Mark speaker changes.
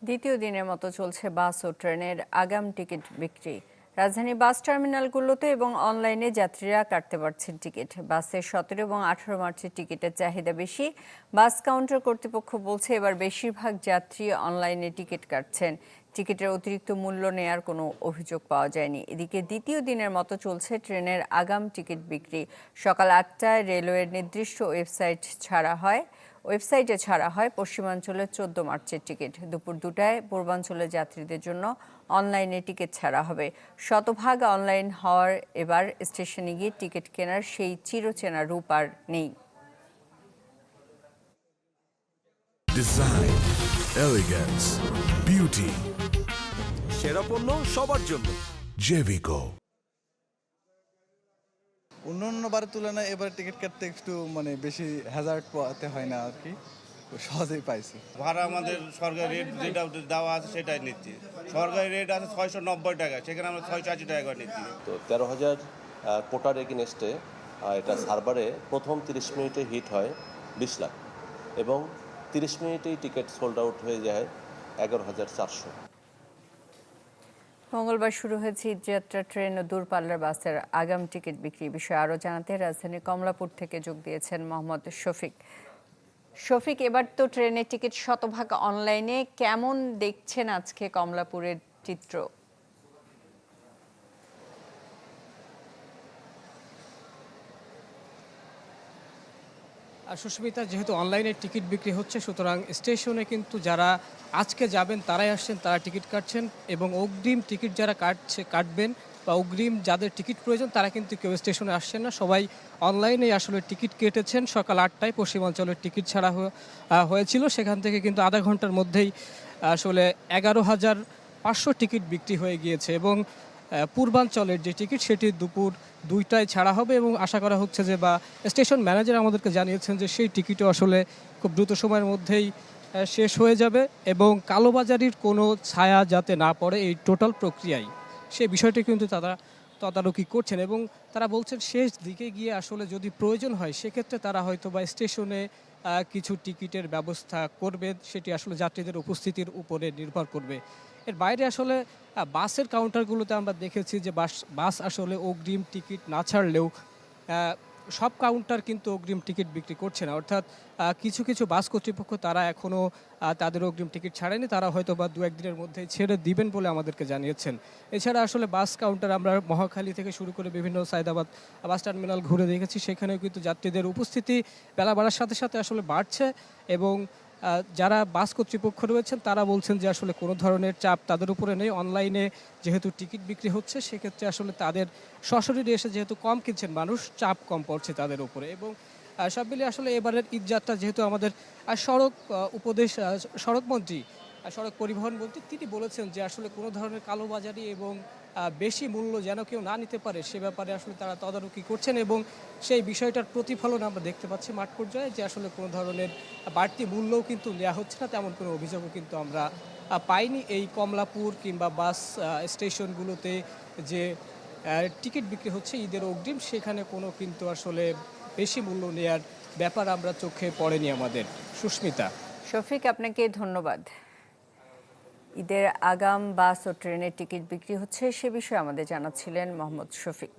Speaker 1: দ্বিতীয় দিনের মতো চলছে বাস ও ট্রেনের আগাম টিকিট বিক্রি। রাজধানীর বাস টার্মিনালগুলোতে এবং অনলাইনে যাত্রীরা কাটতে পারছেন টিকিট। বাসে 17 এবং 18 মার্চের টিকিটের চাহিদা বেশি। বাস কাউন্টার কর্তৃপক্ষ বলছে এবার বেশিরভাগ যাত্রী অনলাইনে টিকিট কাটছেন। টিকিটের অতিরিক্ত মূল্য নেয়ার কোনো অভিযোগ পাওয়া যায়নি। এদিকে দ্বিতীয় দিনের মতো চলছে ট্রেনের আগাম টিকিট বিক্রি। সকাল 8টায় রেলওয়ের নির্দিষ্ট ওয়েবসাইটে ছাড়া হয় পশ্চিমাঞ্চলের 14 মার্চের টিকিট। দুপুর 2টায় পূর্বাঞ্চলের যাত্রীদের জন্য অনলাইনে টিকিট ছাড়া হবে। শতভাগ অনলাইন হওয়ার এবার স্টেশনে গিয়ে টিকিট কেনার সেই চিরচেনা রূপ আর নেই।
Speaker 2: ডিজাইন, এলিগেন্স, বিউটি,
Speaker 3: সেরা পণ্য সবার জন্য
Speaker 2: জেভিকো।
Speaker 4: অন্য বারের তুলনায় এবার টিকিট কাটতে একটু বেশি হ্যাজার্ড পোহাতে হয় না আর কি, সহজেই পাইছি।
Speaker 5: ভাড়া আমাদের সরকারি রেট যেটা দেওয়া আছে সেটাই নিচ্ছি। সরকারি রেট আছে 690 টাকা, সেখানে আমরা 680 টাকা করে নিচ্ছি।
Speaker 6: তো 13,000 কোটার এগেনস্টে এটা সার্ভারে প্রথম 30 মিনিটে হিট হয় 20 লাখ এবং 30 মিনিটেই টিকিট সোল্ড আউট হয়ে যায় 11,400।
Speaker 1: মঙ্গলবার শুরু হয়েছে ঈদযাত্রা ট্রেন ও দূরপাল্লার বাসের আগাম টিকিট বিক্রি বিষয়ে আরও জানাতে রাজধানীর কমলাপুর থেকে যোগ দিয়েছেন মোহাম্মদ শফিক। এবার তো ট্রেনের টিকিট শতভাগ অনলাইনে, কেমন দেখছেন আজকে কমলাপুরের চিত্র?
Speaker 7: সুস্মিতা, যেহেতু অনলাইনে টিকিট বিক্রি হচ্ছে সুতরাং স্টেশনে কিন্তু যারা আজকে যাবেন তারাই আসছেন, তারা টিকিট কাটছেন এবং অগ্রিম টিকিট যারা কাটবেন বা অগ্রিম যাদের টিকিট প্রয়োজন তারা কিন্তু কেউ স্টেশনে আসছেন না, সবাই অনলাইনেই আসলে টিকিট কেটেছেন। সকাল 8টায় পশ্চিমাঞ্চলের টিকিট ছাড়া হয়েছিল, সেখান থেকে কিন্তু আধা ঘন্টার মধ্যেই আসলে 11,500 টিকিট বিক্রি হয়ে গিয়েছে এবং পূর্বাঞ্চলের যে টিকিট সেটি দুপুর 2টায় ছাড়া হবে এবং আশা করা হচ্ছে যে বা স্টেশন ম্যানেজার আমাদেরকে জানিয়েছেন যে সেই টিকিটও আসলে খুব দ্রুত সময়ের মধ্যেই শেষ হয়ে যাবে এবং কালোবাজারির কোনো ছায়া যাতে না পড়ে এই টোটাল প্রক্রিয়ায় সেই বিষয়টি কিন্তু তারা তদারকি করছেন এবং তারা বলছেন শেষ দিকে গিয়ে আসলে যদি প্রয়োজন হয় সেক্ষেত্রে তারা হয়তো বা স্টেশনে কিছু টিকিটের ব্যবস্থা করবে, সেটি আসলে যাত্রীদের উপস্থিতির উপরে নির্ভর করবে। এর বাইরে আসলে বাসের কাউন্টারগুলোতে আমরা দেখেছি যে বাস আসলে অগ্রিম টিকিট না ছাড়লেও সব কাউন্টার কিন্তু অগ্রিম টিকিট বিক্রি করছে না, অর্থাৎ কিছু কিছু বাস কর্তৃপক্ষ তারা এখনও তাদের অগ্রিম টিকিট ছাড়েনি, তারা হয়তো বা 2-1 দিনের মধ্যেই ছেড়ে দিবেন বলে আমাদেরকে জানিয়েছেন। এছাড়া আসলে বাস কাউন্টার আমরা মহাখালী থেকে শুরু করে বিভিন্ন সায়দাবাদ বাস টার্মিনাল ঘুরে দেখেছি, সেখানেও কিন্তু যাত্রীদের উপস্থিতি বেলা বাড়ার সাথে সাথে আসলে বাড়ছে এবং যারা বাস কর্তৃপক্ষ রয়েছেন তারা বলছেন যে আসলে কোনো ধরনের চাপ তাদের উপরে নেই। অনলাইনে যেহেতু টিকিট বিক্রি হচ্ছে সেক্ষেত্রে আসলে তাদের সশরীরে এসে যেহেতু কম কিনছেন মানুষ, চাপ কম পড়ছে তাদের উপরে এবং সব মিলিয়ে আসলে এবারের ঈদযাত্রা যেহেতু আমাদের সড়ক পরিবহন মন্ত্রী তিনি বলেছেন যে আসলে কোনো ধরনের কালোবাজারি এবং বেশি মূল্য যেন কেউ না নিতে পারে সে ব্যাপারে আসলে তারা তদারকি করছেন এবং সেই বিষয়টার প্রতিফলন আমরা দেখতে পাচ্ছি মাঠ পর্যায়ে যে আসলে কোনো ধরনের বাড়তি মূল্যও কিন্তু নেওয়া হচ্ছে না, তেমন কোনো অভিযোগও কিন্তু আমরা পাইনি। এই কমলাপুর কিংবা বাস স্টেশনগুলোতে যে টিকিট বিক্রি হচ্ছে ঈদের অগ্রিম, সেখানে কোনো কিন্তু আসলে বেশি মূল্য নেওয়ার ব্যাপার আমরা চোখে পড়েনি আমাদের। সুস্মিতা।
Speaker 1: শফিক, আপনাকে ধন্যবাদ। ঈদের আগাম বাস ও ট্রেনের টিকিট বিক্রি হচ্ছে সে বিষয়ে আমাদের জানাচ্ছিলেন মোহাম্মদ শফিক।